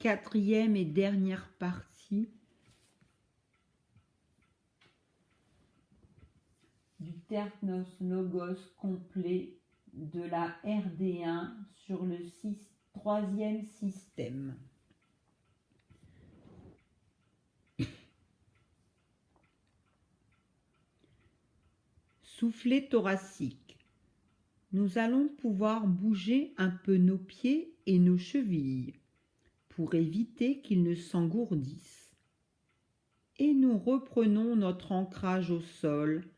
quatrième et dernière partie du Terpnos Logos complet de la RD1 sur le troisième système. Soufflet thoracique. Nous allons pouvoir bouger un peu nos pieds et nos chevilles pour éviter qu'ils ne s'engourdissent. Et nous reprenons notre ancrage au sol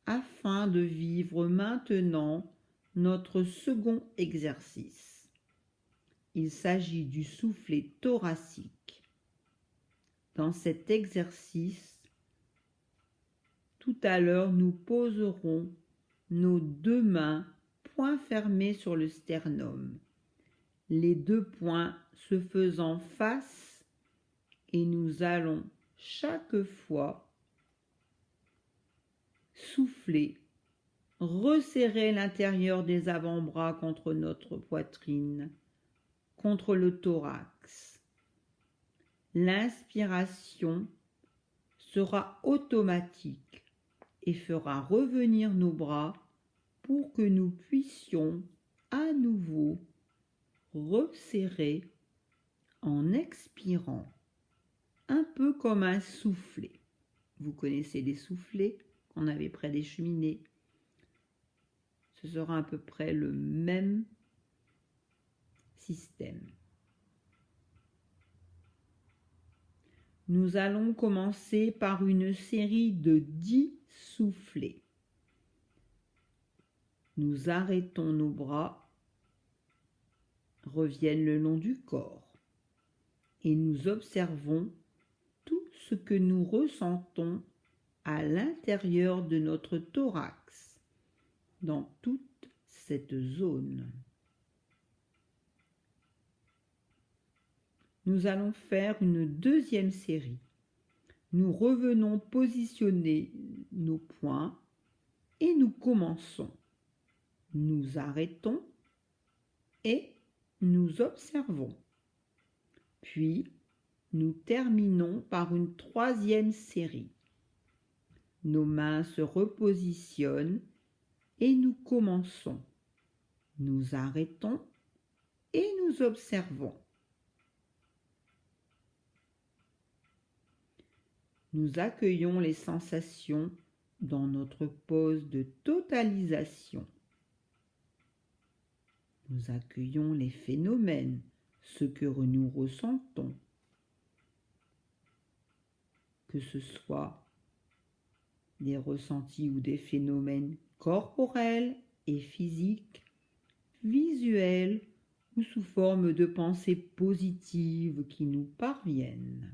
afin de vivre maintenant notre second exercice. Il s'agit du soufflet thoracique. Dans cet exercice, tout à l'heure, nous poserons nos deux mains, poings fermés sur le sternum, les deux poings se faisant face, et nous allons chaque fois souffler, resserrer l'intérieur des avant-bras contre notre poitrine, contre le thorax. L'inspiration sera automatique et fera revenir nos bras pour que nous puissions à nouveau resserrer en expirant, un peu comme un soufflet. Vous connaissez les soufflets qu'on avait près des cheminées. Ce sera à peu près le même système. Nous allons commencer par une série de 10 soufflets. Nous arrêtons nos bras, reviennent le long du corps et nous observons tout ce que nous ressentons à l'intérieur de notre thorax, dans toute cette zone. Nous allons faire une deuxième série. Nous revenons positionner nos poings et nous commençons. Nous arrêtons et nous observons. Puis, nous terminons par une troisième série. Nos mains se repositionnent et nous commençons. Nous arrêtons et nous observons. Nous accueillons les sensations dans notre pose de totalisation. Nous accueillons les phénomènes, ce que nous ressentons, que ce soit des ressentis ou des phénomènes corporels et physiques, visuels ou sous forme de pensées positives qui nous parviennent.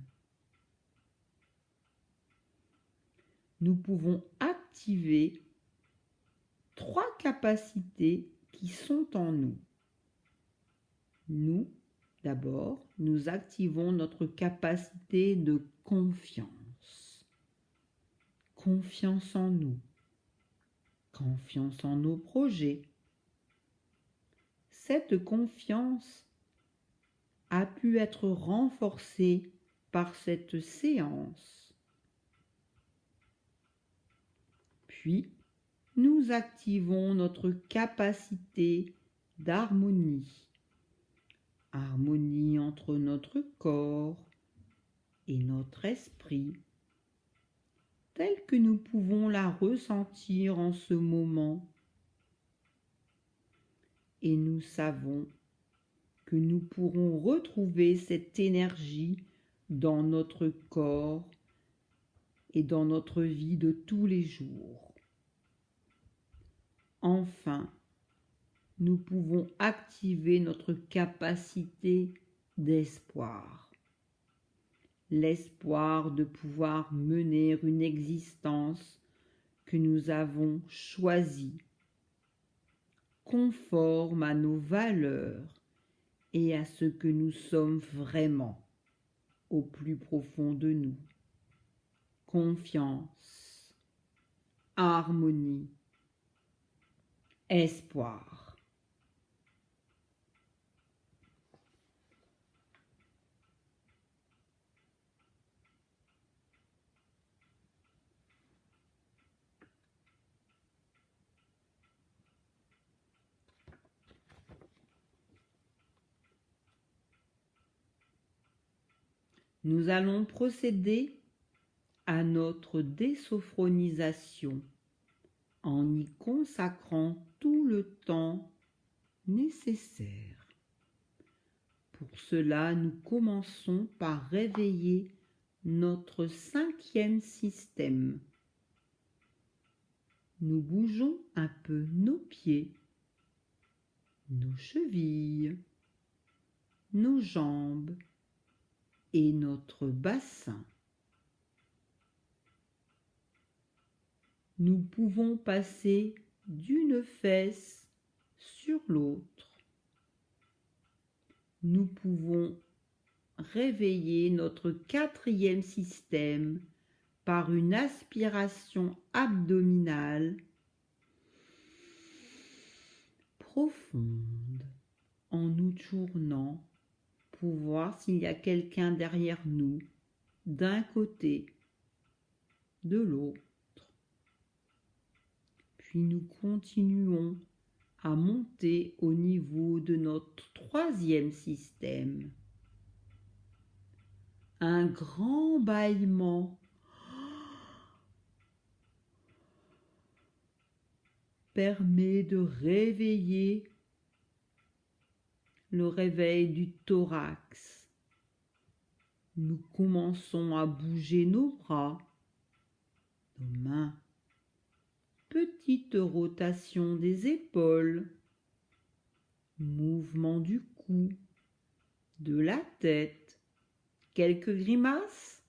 Nous pouvons activer 3 capacités qui sont en nous. Nous, d'abord, nous activons notre capacité de confiance. Confiance en nous. Confiance en nos projets. Cette confiance a pu être renforcée par cette séance. Puis, nous activons notre capacité d'harmonie. Harmonie entre notre corps et notre esprit, telle que nous pouvons la ressentir en ce moment. Et nous savons que nous pourrons retrouver cette énergie dans notre corps et dans notre vie de tous les jours. Enfin, nous pouvons activer notre capacité d'espoir. L'espoir de pouvoir mener une existence que nous avons choisie, conforme à nos valeurs et à ce que nous sommes vraiment au plus profond de nous. Confiance, harmonie, espoir. nous allons procéder à notre désophronisation en y consacrant tout le temps nécessaire. Pour cela, nous commençons par réveiller notre 5e système. Nous bougeons un peu nos pieds, nos chevilles, nos jambes et notre bassin. Nous pouvons passer d'une fesse sur l'autre. Nous pouvons réveiller notre 4e système par une aspiration abdominale profonde en nous tournant pour voir s'il y a quelqu'un derrière nous, d'un côté, de l'autre. Puis nous continuons à monter au niveau de notre 3e système. Un grand bâillement permet de réveiller le réveil du thorax. Nous commençons à bouger nos bras, nos mains, petite rotation des épaules, mouvement du cou, de la tête, quelques grimaces.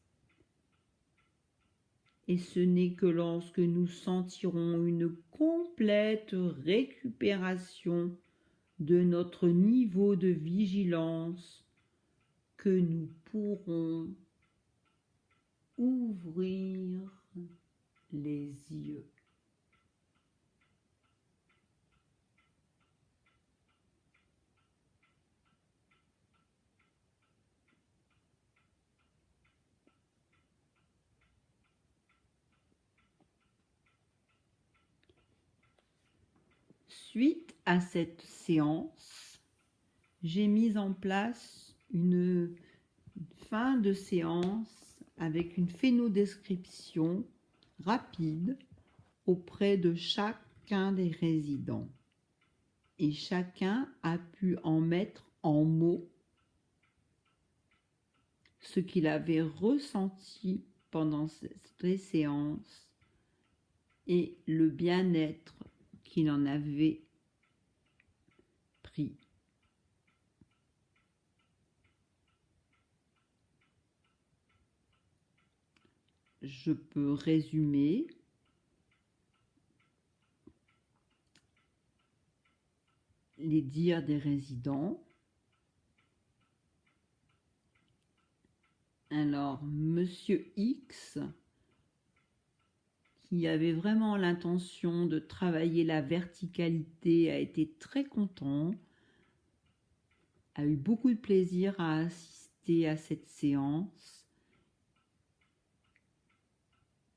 Et ce n'est que lorsque nous sentirons une complète récupération de notre niveau de vigilance que nous pourrons ouvrir les yeux. Suite à cette séance, j'ai mis en place une fin de séance avec une phénodescription rapide auprès de chacun des résidents. Et chacun a pu en mettre en mots ce qu'il avait ressenti pendant ces séances et le bien-être qu'il en avait pris. Je peux résumer. Les dires des résidents. Alors, Monsieur X, qui avait vraiment l'intention de travailler la verticalité, a été très content, a eu beaucoup de plaisir à assister à cette séance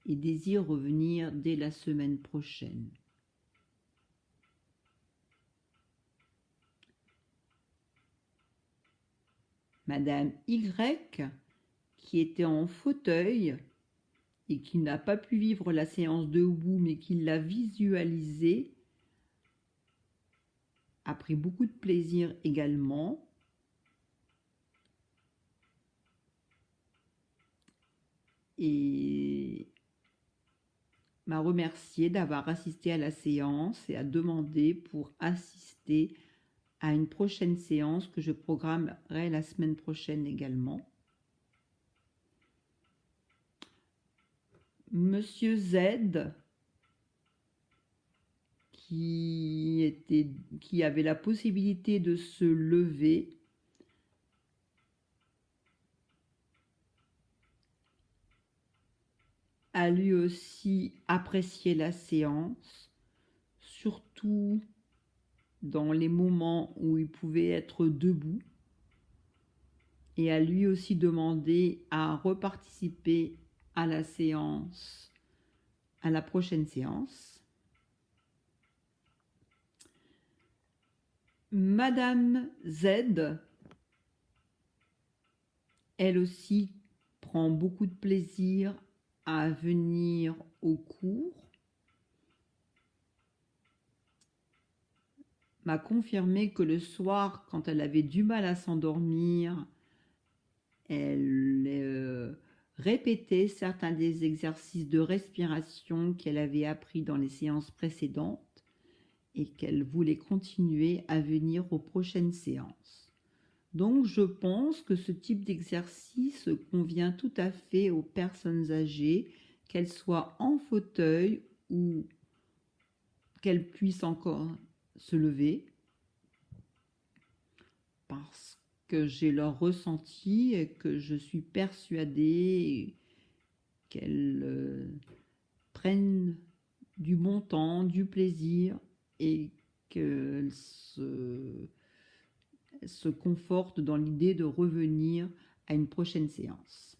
et désire revenir dès la semaine prochaine. Madame Y, qui était en fauteuil et qui n'a pas pu vivre la séance debout, mais qui l'a visualisée, a pris beaucoup de plaisir également. Et m'a remercié d'avoir assisté à la séance et a demandé pour assister à une prochaine séance que je programmerai la semaine prochaine également. Monsieur Z, qui avait la possibilité de se lever, a lui aussi apprécié la séance, surtout dans les moments où il pouvait être debout, et a lui aussi demandé à reparticiper à la séance, à la prochaine séance. Madame Z, elle aussi, prend beaucoup de plaisir à venir au cours, m'a confirmé que le soir, quand elle avait du mal à s'endormir, elle répétait certains des exercices de respiration qu'elle avait appris dans les séances précédentes et qu'elle voulait continuer à venir aux prochaines séances. Donc je pense que ce type d'exercice convient tout à fait aux personnes âgées, qu'elles soient en fauteuil ou qu'elles puissent encore se lever, parce que j'ai leur ressenti et que je suis persuadée qu'elles prennent du bon temps, du plaisir et qu'elles se confortent dans l'idée de revenir à une prochaine séance.